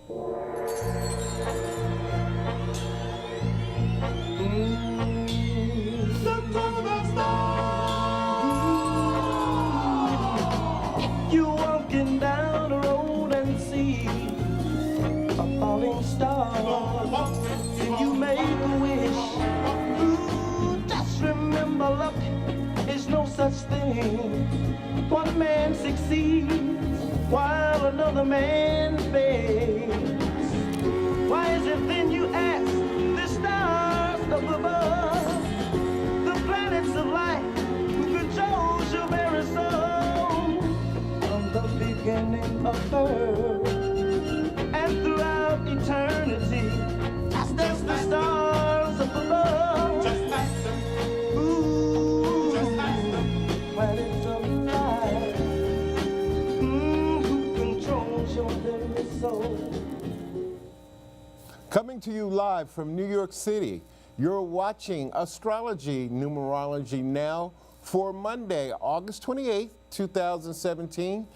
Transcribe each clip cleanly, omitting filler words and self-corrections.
You're walking down the road and see a falling star, and you make a wish. Ooh, just remember, luck is no such thing. One man succeeds while another man fails. Why is it then, you ask, the stars up above, the planets of light who controls your very soul, from the beginning of earth and throughout eternity, that's the stars up above. Just ask them. Ooh, Just ask them. planets of light, who controls your very soul. Coming to you live from New York City, you're watching Astrology Numerology Now for Monday, August 28th, 2017.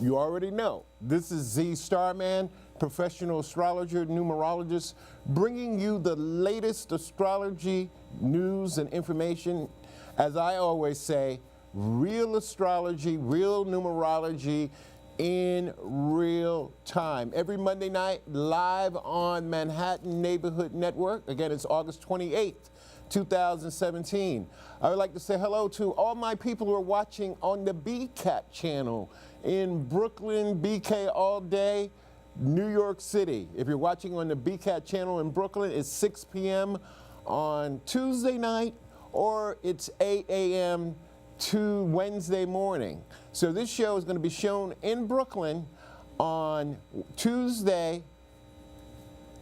You already know, this is Z Starman, professional astrologer, numerologist, bringing you the latest astrology news and information. As I always say, real astrology, real numerology, in real time. Every Monday night, live on Manhattan Neighborhood Network. Again, it's August 28th, 2017. I would like to say hello to all my people who are watching on the BCAT channel in Brooklyn, BK all day, New York City. If you're watching on the BCAT channel in Brooklyn, it's 6 p.m. on Tuesday night, or it's 8 a.m. to Wednesday morning. So this show is going to be shown in Brooklyn on Tuesday,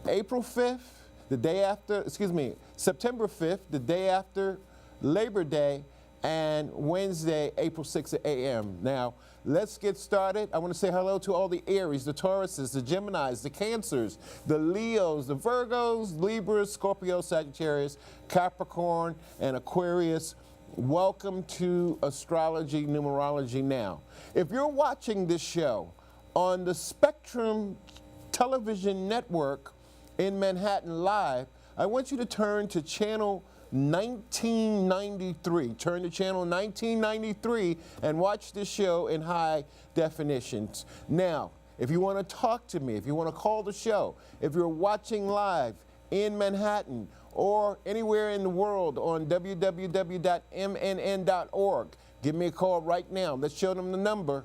April 5th, the day after, September 5th, the day after Labor Day, and Wednesday, April 6th at a.m. Now, let's get started. I want to say hello to all the Aries, the Tauruses, the Geminis, the Cancers, the Leos, the Virgos, Libras, Scorpio, Sagittarius, Capricorn, and Aquarius. Welcome to Astrology Numerology Now. If you're watching this show on the Spectrum Television Network in Manhattan Live, I want you to turn to channel 1993. Turn to channel 1993 and watch this show in high definitions. Now, if you want to talk to me, if you want to call the show, if you're watching live in Manhattan or anywhere in the world on www.mnn.org, give me a call right now. Let's show them the number.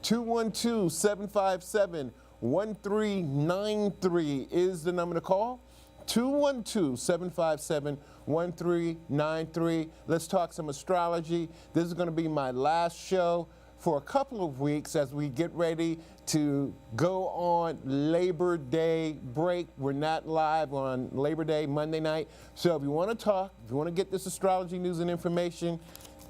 212-757-1393 is the number to call. 212-757-1393. Let's talk some astrology. This is going to be my last show for a couple of weeks as we get ready to go on Labor Day break. We're not live on Labor Day, Monday night. So if you want to talk, if you want to get this astrology news and information,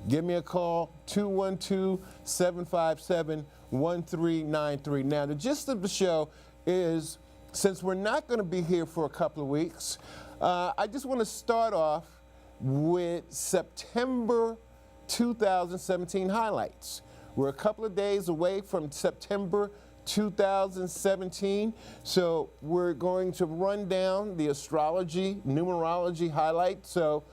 give me a call, 212-757-1393. Now, the gist of the show is, since we're not going to be here for a couple of weeks, I just want to start off with September 2017 highlights. We're a couple of days away from September 2017, so we're going to run down the astrology, numerology highlights. So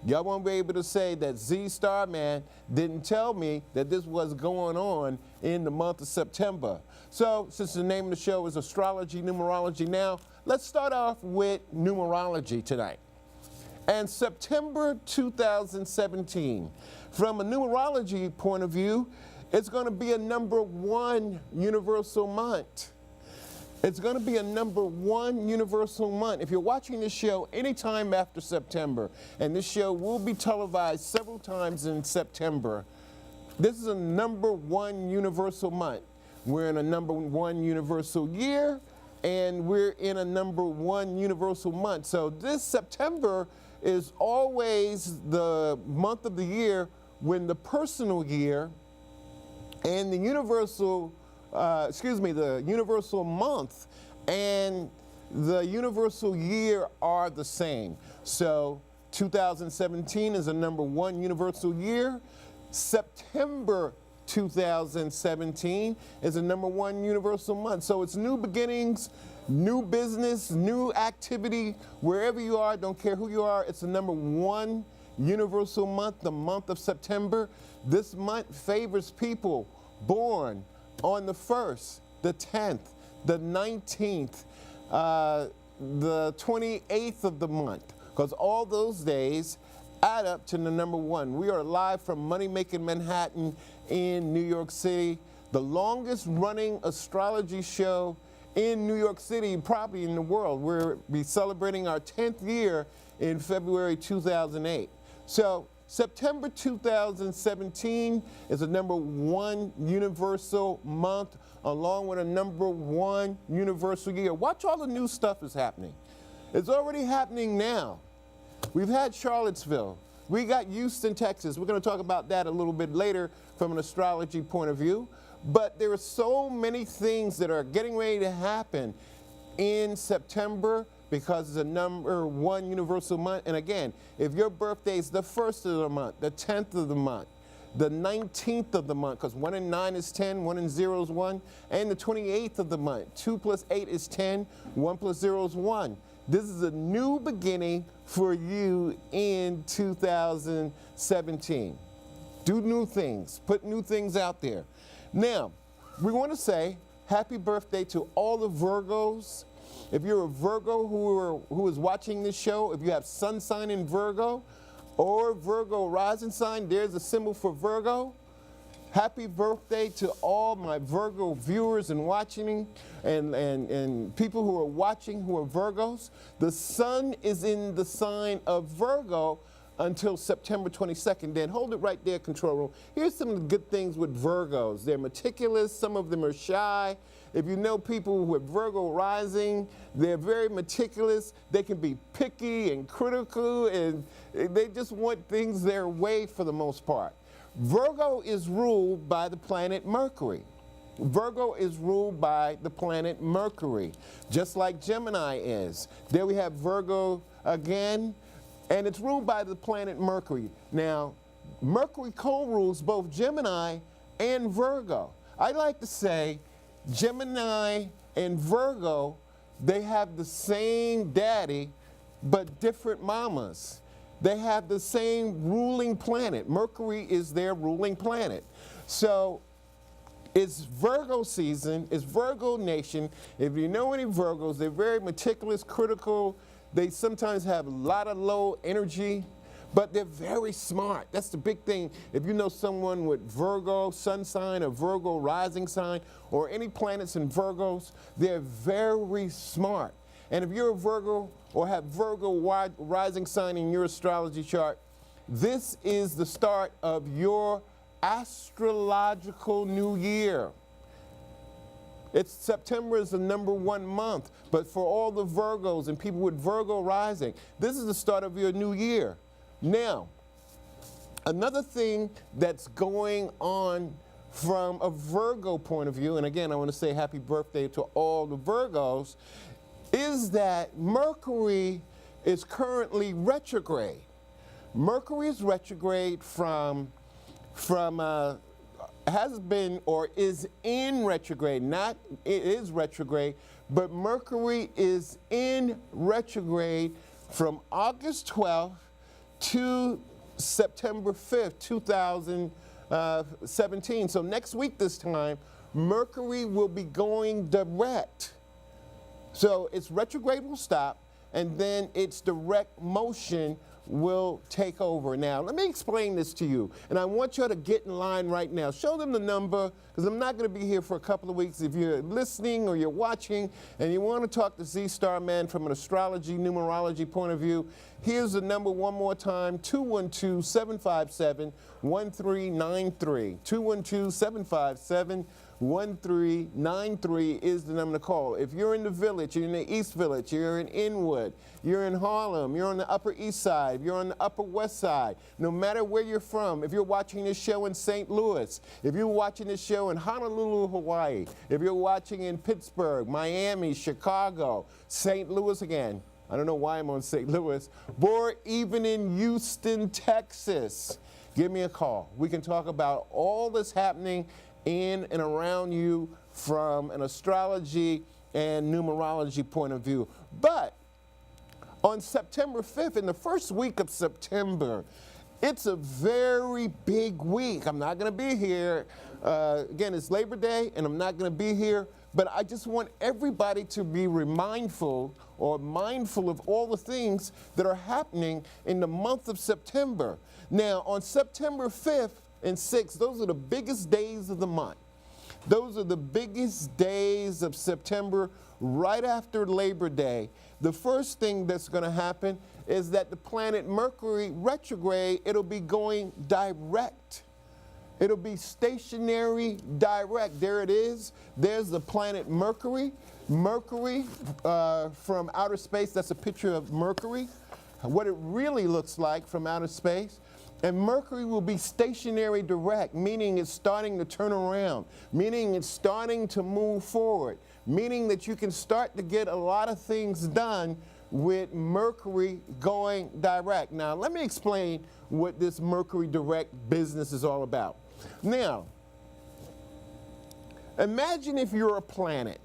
y'all won't be able to say that Z Starman didn't tell me that this was going on in the month of September. So since the name of the show is Astrology Numerology Now, let's start off with numerology tonight. And September 2017, from a numerology point of view, it's going to be a number one universal month. It's going to be a number one universal month. If you're watching this show anytime after September, and this show will be televised several times in September, this is a number one universal month. We're in a number one universal year, and we're in a number one universal month. So this September is always the month of the year when the personal year and the universal, the universal month and the universal year are the same. So 2017 is a number one universal year. September 2017 is the #1 universal month. So it's new beginnings, new business, new activity, wherever you are, don't care who you are, it's the #1 universal month, the month of September. This month favors people born on the 1st, the 10th, the 19th, the 28th of the month, because all those days add up to the #1. We are live from Money Making Manhattan in New York City, the longest running astrology show in New York City, probably in the world. We'll be celebrating our 10th year in February 2008. So September 2017 is the #1 universal month, along with a #1 universal year. Watch all the new stuff is happening. It's already happening now. We've had Charlottesville. We got Houston, Texas. We're going to talk about that a little bit later from an astrology point of view. But there are so many things that are getting ready to happen in September because it's a #1 universal month. And again, if your birthday is the 1st of the month, the 10th of the month, the 19th of the month, because 1 and 9 is 10, 1 and 0 is 1, and the 28th of the month, 2 plus 8 is 10, 1 plus 0 is 1. This is a new beginning for you in 2017. Do new things, put new things out there. Now, we want to say happy birthday to all the Virgos. If you're a Virgo who is watching this show, if you have sun sign in Virgo or Virgo rising sign, there's a symbol for Virgo. Happy birthday to all my Virgo viewers and watching and people who are watching who are Virgos. The sun is in the sign of Virgo until September 22nd. Then hold it right there, control room. Here's some of the good things with Virgos. They're meticulous, some of them are shy. If you know people with Virgo rising, they're very meticulous. They can be picky and critical, and they just want things their way for the most part. Virgo is ruled by the planet Mercury. Virgo is ruled by the planet Mercury, just like Gemini is. There we have Virgo again, and it's ruled by the planet Mercury. Now, Mercury co-rules both Gemini and Virgo. I like to say Gemini and Virgo, they have the same daddy, but different mamas. They have the same ruling planet. Mercury is their ruling planet. So it's Virgo season, it's Virgo nation. If you know any Virgos, they're very meticulous, critical. They sometimes have a lot of low energy, but they're very smart. That's the big thing. If you know someone with Virgo sun sign or Virgo rising sign or any planets in Virgos, they're very smart. And if you're a Virgo or have Virgo rising sign in your astrology chart, this is the start of your astrological new year. September is the #1 month, but for all the Virgos and people with Virgo rising, this is the start of your new year. Now, another thing that's going on from a Virgo point of view, and again, I want to say happy birthday to all the Virgos, is that Mercury is currently retrograde. Mercury is retrograde has been or is in retrograde, not it is retrograde, but Mercury is in retrograde from August 12th to September 5th, 2017. So next week this time, Mercury will be going direct. So its retrograde will stop, and then its direct motion will take over. Now, let me explain this to you, and I want you to get in line right now. Show them the number, because I'm not going to be here for a couple of weeks. If you're listening or you're watching and you want to talk to Z-Star Man from an astrology, numerology point of view, here's the number one more time, 212-757-1393. 212-757-1393 is the number to call. If you're in the Village, you're in the East Village, you're in Inwood, you're in Harlem, you're on the Upper East Side, you're on the Upper West Side, no matter where you're from, if you're watching this show in St. Louis, if you're watching this show in Honolulu, Hawaii, if you're watching in Pittsburgh, Miami, Chicago, St. Louis again, I don't know why I'm on St. Louis, or even in Houston, Texas, give me a call. We can talk about all that's happening in and around you from an astrology and numerology point of view. But on September 5th, in the first week of September, it's a very big week. I'm not going to be here. Again, it's Labor Day, and I'm not going to be here. But I just want everybody to be mindful of all the things that are happening in the month of September. Now, on September 5th and 6th, those are the biggest days of the month. Those are the biggest days of September, right after Labor Day. The first thing that's going to happen is that the planet Mercury retrograde, it'll be going direct. It'll be stationary direct. There it is. There's the planet Mercury. Mercury from outer space, that's a picture of Mercury, what it really looks like from outer space. And Mercury will be stationary direct, meaning it's starting to turn around, meaning it's starting to move forward, meaning that you can start to get a lot of things done with Mercury going direct. Now, let me explain what this Mercury direct business is all about. Now, imagine if you're a planet,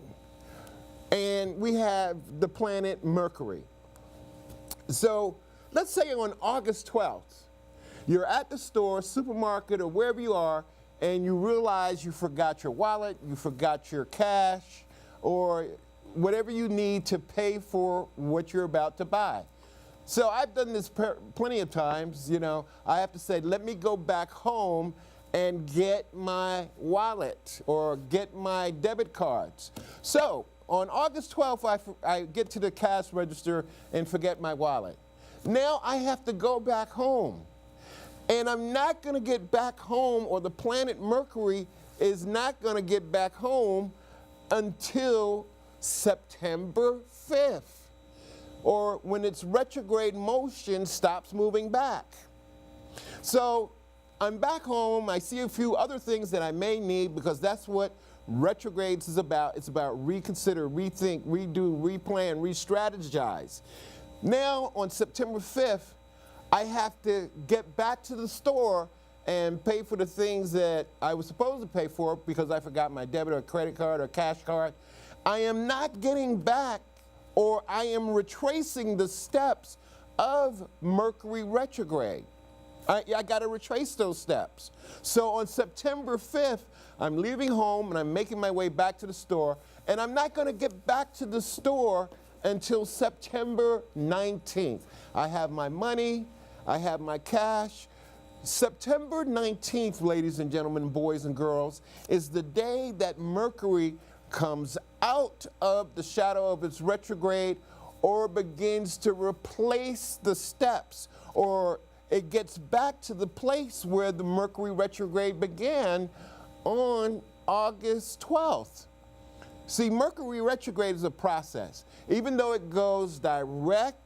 and we have the planet Mercury. So, let's say on August 12th, you're at the store, supermarket, or wherever you are, and you realize you forgot your wallet, you forgot your cash, or whatever you need to pay for what you're about to buy. So I've done this plenty of times, you know. I have to say, let me go back home and get my wallet or get my debit cards. So on August 12th, I get to the cash register and forget my wallet. Now I have to go back home. And I'm not going to get back home, or the planet Mercury is not going to get back home until September 5th, or when its retrograde motion stops moving back. So I'm back home. I see a few other things that I may need, because that's what retrogrades is about. It's about reconsider, rethink, redo, replan, re-strategize. Now on September 5th, I have to get back to the store and pay for the things that I was supposed to pay for because I forgot my debit or credit card or cash card. I am not getting back, or I am retracing the steps of Mercury retrograde. I got to retrace those steps. So on September 5th, I'm leaving home and I'm making my way back to the store, and I'm not going to get back to the store until September 19th. I have my money, I have my cash. September 19th, ladies and gentlemen, boys and girls, is the day that Mercury comes out of the shadow of its retrograde, or begins to replace the steps, or it gets back to the place where the Mercury retrograde began on August 12th. See, Mercury retrograde is a process. Even though it goes direct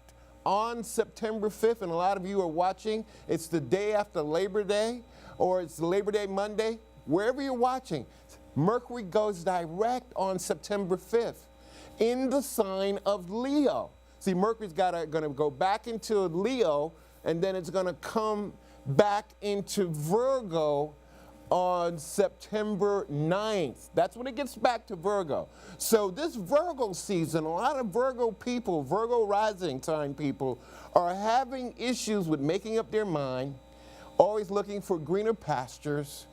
on September 5th, and a lot of you are watching, it's the day after Labor Day, or it's Labor Day Monday, wherever you're watching, Mercury goes direct on September 5th in the sign of Leo. See, Mercury's going to go back into Leo, and then it's going to come back into Virgo on September 9th. That's when it gets back to Virgo. So this Virgo season, a lot of Virgo people, Virgo rising sign people, are having issues with making up their mind, always looking for greener pastures,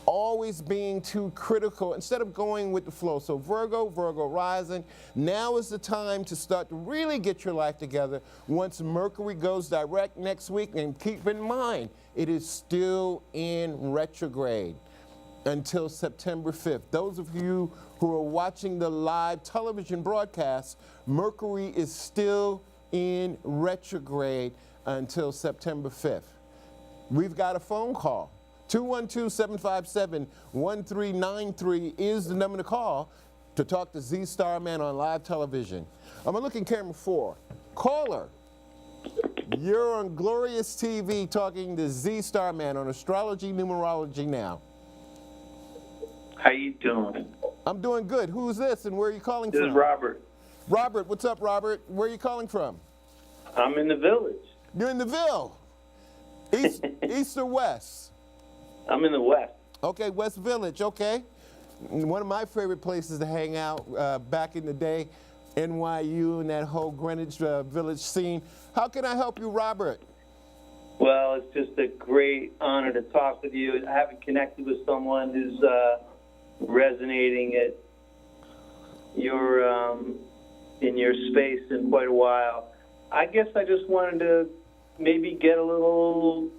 always being too critical instead of going with the flow. So Virgo rising, now is the time to start to really get your life together once Mercury goes direct next week. And keep in mind, it is still in retrograde until September 5th. Those of you who are watching the live television broadcast, Mercury is still in retrograde until September 5th. We've got a phone call. 212-757-1393 is the number to call to talk to Z Star Man on live television. I'm going to look in camera 4. Caller, you're on Glorious TV talking to Z Star Man on Astrology Numerology Now. How you doing? I'm doing good. Who's this and where are you calling from? This is Robert. Robert, what's up, Robert? Where are you calling from? I'm in the village. You're in the Ville. East or West? I'm in the West. Okay, West Village, okay. One of my favorite places to hang out back in the day, NYU and that whole Greenwich Village scene. How can I help you, Robert? Well, it's just a great honor to talk with you. I haven't connected with someone who's resonating at your in your space in quite a while. I guess I just wanted to maybe get a little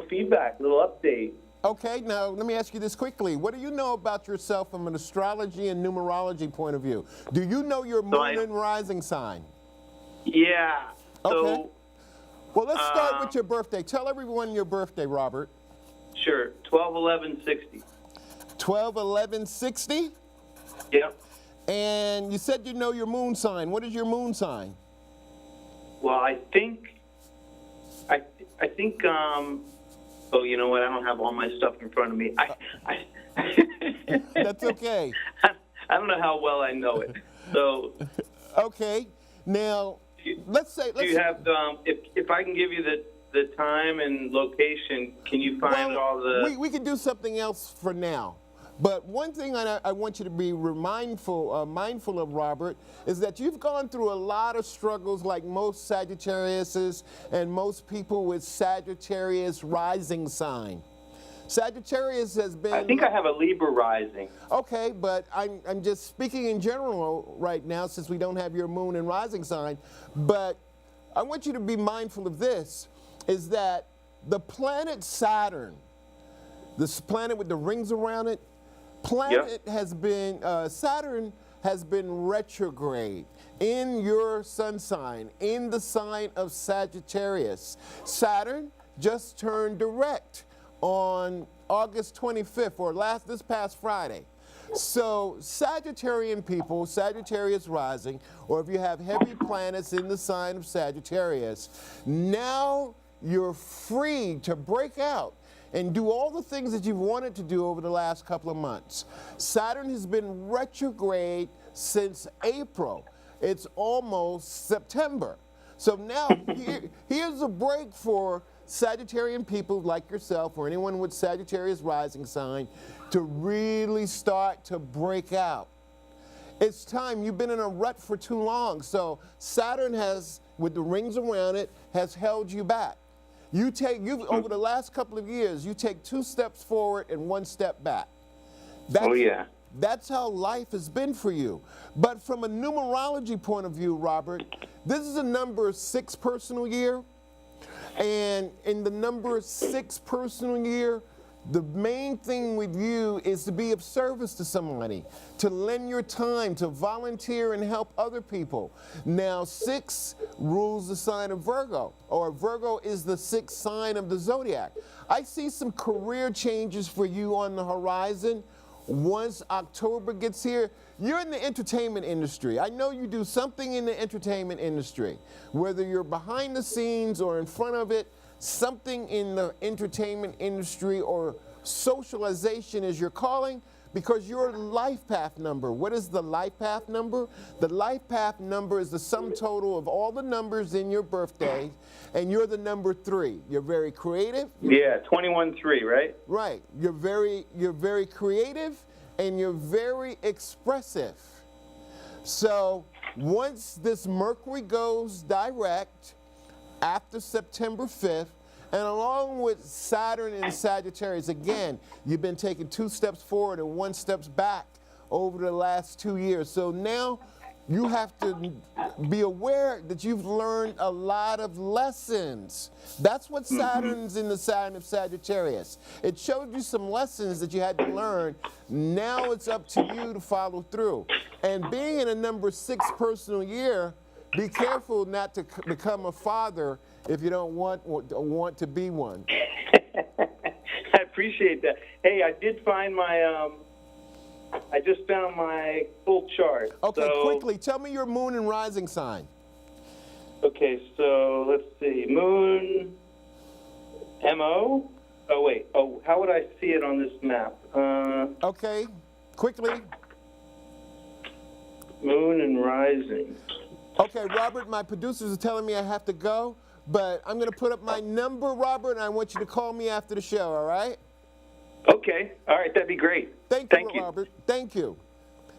feedback, a little update. Okay, now let me ask you this quickly. What do you know about yourself from an astrology and numerology point of view? Do you know your moon and rising sign? Yeah. Okay. So, well, let's start with your birthday. Tell everyone your birthday, Robert. Sure. 12/11/60. 12/11/60? Yep. And you said you know your moon sign. What is your moon sign? Well, I think. Oh, you know what? I don't have all my stuff in front of me. That's okay. I don't know how well I know it. So. Okay. Now, let's say. Do you have? If I can give you the time and location, can you find all the? We can do something else for now. But one thing I want you to be mindful of, Robert, is that you've gone through a lot of struggles like most Sagittariuses and most people with Sagittarius rising sign. Sagittarius has been... I think I have a Libra rising. Okay, but I'm just speaking in general right now since we don't have your moon and rising sign. But I want you to be mindful of this, is that the planet Saturn, this planet with the rings around it, Saturn has been retrograde in your sun sign, in the sign of Sagittarius. Saturn just turned direct on August 25th, or this past Friday. So Sagittarian people, Sagittarius rising, or if you have heavy planets in the sign of Sagittarius, now you're free to break out and do all the things that you've wanted to do over the last couple of months. Saturn has been retrograde since April. It's almost September. So now here's a break for Sagittarian people like yourself or anyone with Sagittarius rising sign to really start to break out. It's time. You've been in a rut for too long. So Saturn has, with the rings around it, has held you back. Over the last couple of years, you take 2 steps forward and 1 step back. That's how life has been for you. But from a numerology point of view, Robert, this is a number 6 personal year. And in the number 6 personal year, the main thing with you is to be of service to somebody, to lend your time, to volunteer and help other people. Now, 6 rules the sign of Virgo, or Virgo is the 6th sign of the zodiac. I see some career changes for you on the horizon. Once October gets here, you're in the entertainment industry. I know you do something in the entertainment industry, whether you're behind the scenes or in front of it. Something in the entertainment industry or socialization is your calling, because your life path number. What is the life path number? The life path number is the sum total of all the numbers in your birthday, and you're the number 3. You're very creative. Yeah, 21-3, right? Right. You're very creative and you're very expressive. So once this Mercury goes direct, after September 5th, and along with Saturn and Sagittarius, again, you've been taking 2 steps forward and 1 step back over the last 2 years. So now you have to be aware that you've learned a lot of lessons. That's what Saturn's in the sign of Sagittarius. It showed you some lessons that you had to learn. Now it's up to you to follow through. And being in a number 6 personal year, be careful not to become a father if you don't want to be one. I appreciate that. Hey, I did find my, I just found my full chart. Okay, so, quickly, tell me your moon and rising sign. Okay, so let's see. Moon, M-O? Oh, wait. Oh, how would I see it on this map? Okay, quickly. Moon and rising. Okay, Robert, my producers are telling me I have to go, but I'm going to put up my number, Robert, and I want you to call me after the show, all right? Okay. All right. That'd be great. Thank you, Robert. Thank you.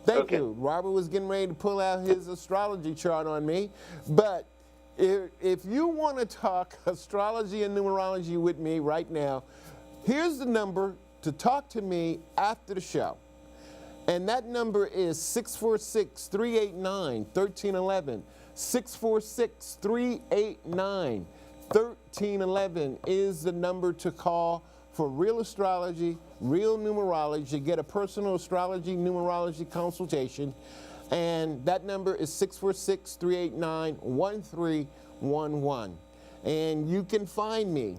Thank Okay. you. Robert was getting ready to pull out his astrology chart on me, but if you want to talk astrology and numerology with me right now, here's the number to talk to me after the show. And that number is 646-389-1311. 646-389-1311 is the number to call for real astrology, real numerology. Get a personal astrology, numerology consultation. And that number is 646-389-1311. And you can find me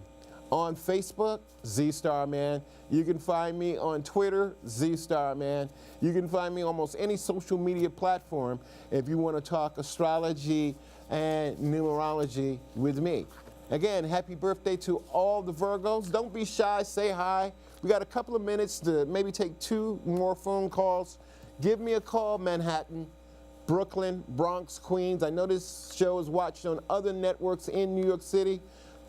on Facebook, Z-Starman. You can find me on Twitter, Z-Starman. You can find me almost any social media platform if you want to talk astrology and numerology with me. Again, happy birthday to all the Virgos. Don't be shy, say hi. We got a couple of minutes to maybe take 2 more phone calls. Give me a call, Manhattan, Brooklyn, Bronx, Queens. I know this show is watched on other networks in New York City.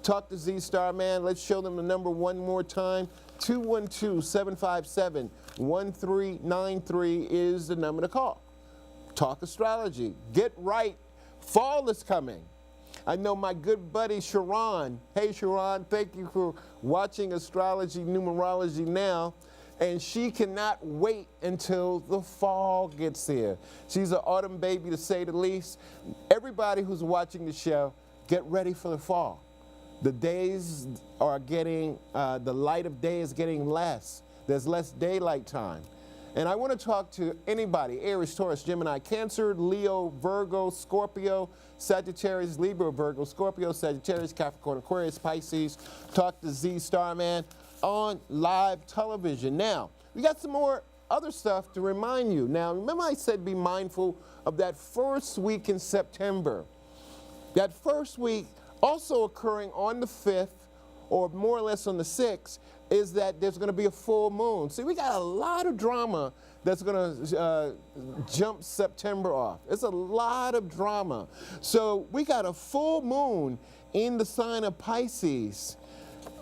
Talk to Z-Starman. Let's show them the number one more time. 212-757-1393 is the number to call. Talk astrology. Get right. Fall is coming. I know my good buddy Sharon. Hey Sharon, thank you for watching Astrology Numerology Now. And she cannot wait until the fall gets here. She's an autumn baby, to say the least. Everybody who's watching the show, get ready for the fall. The days are getting, the light of day is getting less. There's less daylight time. And I want to talk to anybody, Aries, Taurus, Gemini, Cancer, Leo, Virgo, Scorpio, Sagittarius, Libra, Virgo, Scorpio, Sagittarius, Capricorn, Aquarius, Pisces. Talk to Z-Starman on live television. Now, we got some more other stuff to remind you. Now, remember I said be mindful of that first week in September. That first week, also occurring on the 5th, or more or less on the 6th, is that there's going to be a full moon. See, we got a lot of drama that's going to jump September off. It's a lot of drama. So we got a full moon in the sign of Pisces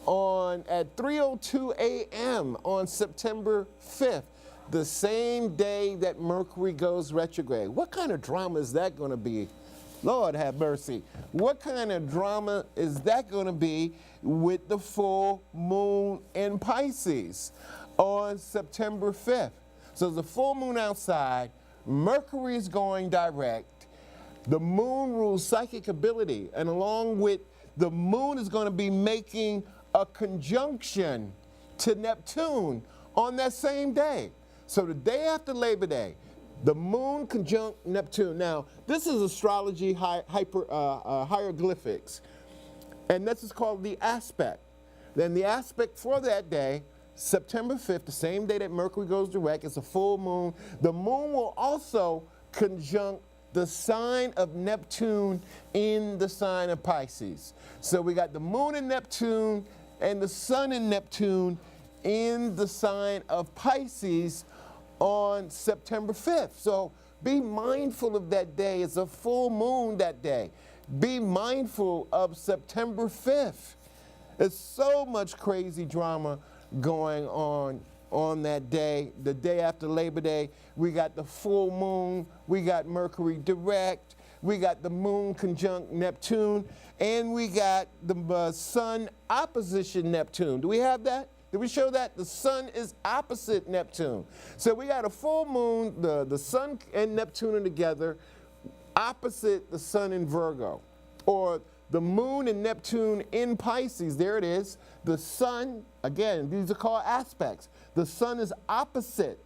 at 3:02 a.m. on September 5th, the same day that Mercury goes retrograde. What kind of drama is that going to be? Lord have mercy. What kind of drama is that going to be with the full moon in Pisces on September 5th? So the full moon outside, Mercury is going direct. The moon rules psychic ability, and along with the moon is going to be making a conjunction to Neptune on that same day. So the day after Labor Day, the moon conjunct Neptune. Now, this is astrology hieroglyphics, and this is called the aspect. Then the aspect for that day, September 5th, the same day that Mercury goes direct, it's a full moon. The moon will also conjunct the sign of Neptune in the sign of Pisces. So we got the moon in Neptune and the sun in Neptune in the sign of Pisces on September 5th. So be mindful of that day. It's a full moon that day. Be mindful of September 5th. There's so much crazy drama going on that day. The day after Labor Day, we got the full moon, we got Mercury direct, we got the moon conjunct Neptune, and we got the sun opposition Neptune. Do we have that? Did we show that? The sun is opposite Neptune. So we got a full moon, the sun and Neptune are together, opposite the sun in Virgo. Or the moon and Neptune in Pisces, there it is. The sun, again, these are called aspects. The sun is opposite.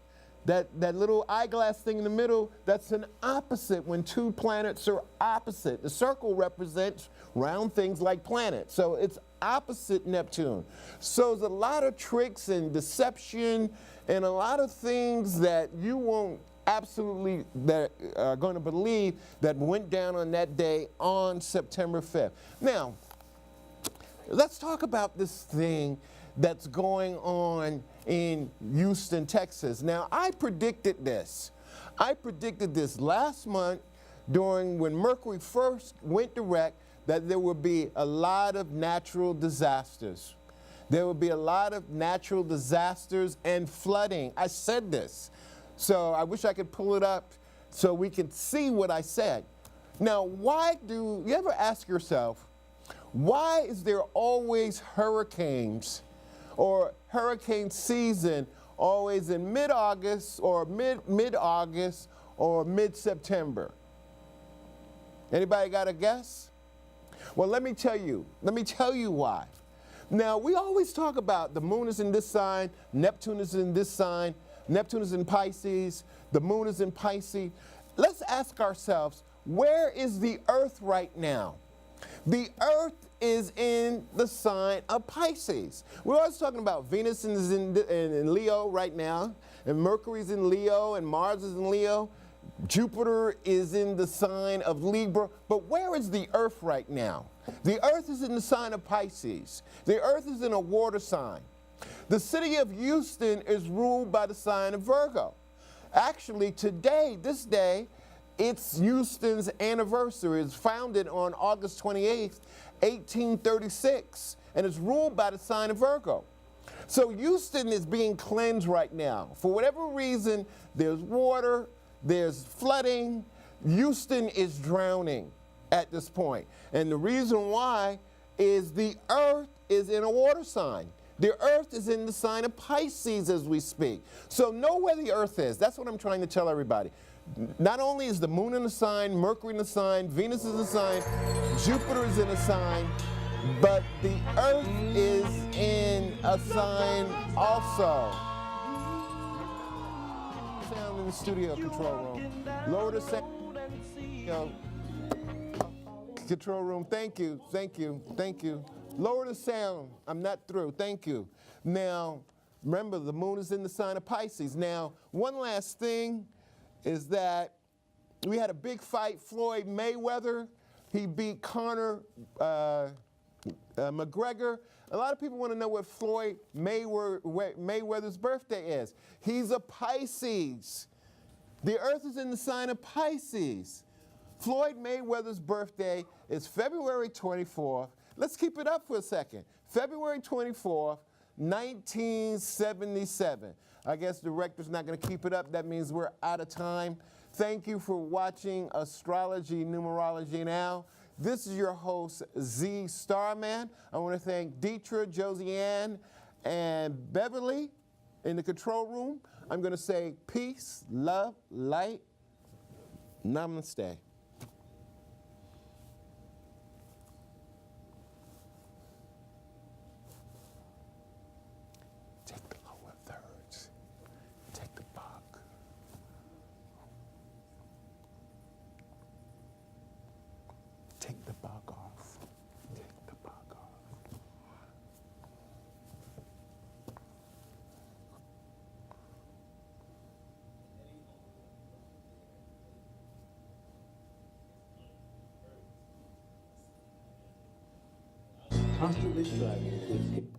That little eyeglass thing in the middle, that's an opposite when two planets are opposite. The circle represents round things like planets. So it's opposite Neptune. So there's a lot of tricks and deception and a lot of things that you won't absolutely that are going to believe that went down on that day on September 5th. Now, let's talk about this thing that's going on in Houston, Texas. Now, I predicted this. I predicted this last month when Mercury first went direct, that there will be a lot of natural disasters. There will be a lot of natural disasters and flooding. I said this, so I wish I could pull it up so we can see what I said. Now, why do you ever ask yourself, why is there always hurricanes or hurricane season always in mid-August or mid-August or mid-September? Anybody got a guess? Well, let me tell you why. Now, we always talk about the moon is in this sign, Neptune is in this sign, Neptune is in Pisces, the moon is in Pisces. Let's ask ourselves, where is the earth right now? The earth is in the sign of Pisces. We're always talking about Venus is in Leo right now, and Mercury's in Leo, and Mars is in Leo. Jupiter is in the sign of Libra, but where is the earth right now? The earth is in the sign of Pisces. The earth is in a water sign. The city of Houston is ruled by the sign of Virgo. Actually, today, this day, it's Houston's anniversary. It's founded on August 28th, 1836, and it's ruled by the sign of Virgo. So Houston is being cleansed right now. For whatever reason, there's water, there's flooding. Houston is drowning at this point. And the reason why is the earth is in a water sign. The earth is in the sign of Pisces as we speak. So know where the earth is. That's what I'm trying to tell everybody. Not only is the moon in the sign, Mercury in the sign, Venus is in the sign, Jupiter is in a sign, but the earth is in a sign also. Sound in the studio control room. Lower the sound. Control room, thank you, thank you, thank you. Lower the sound, I'm not through, thank you. Now, remember the moon is in the sign of Pisces. Now, one last thing is that we had a big fight. Floyd Mayweather, he beat Conor McGregor. A lot of people want to know what Floyd Mayweather's birthday is. He's a Pisces. The earth is in the sign of Pisces. Floyd Mayweather's birthday is February 24th. Let's keep it up for a second. February 24th, 1977. I guess the director's not going to keep it up. That means we're out of time. Thank you for watching Astrology Numerology Now. This is your host, Z Starman. I want to thank Deetra, Josiane, and Beverly in the control room. I'm going to say peace, love, light, namaste. Take the lower thirds. Take the bug. Take the bug off. Take the bug off. Constellation includes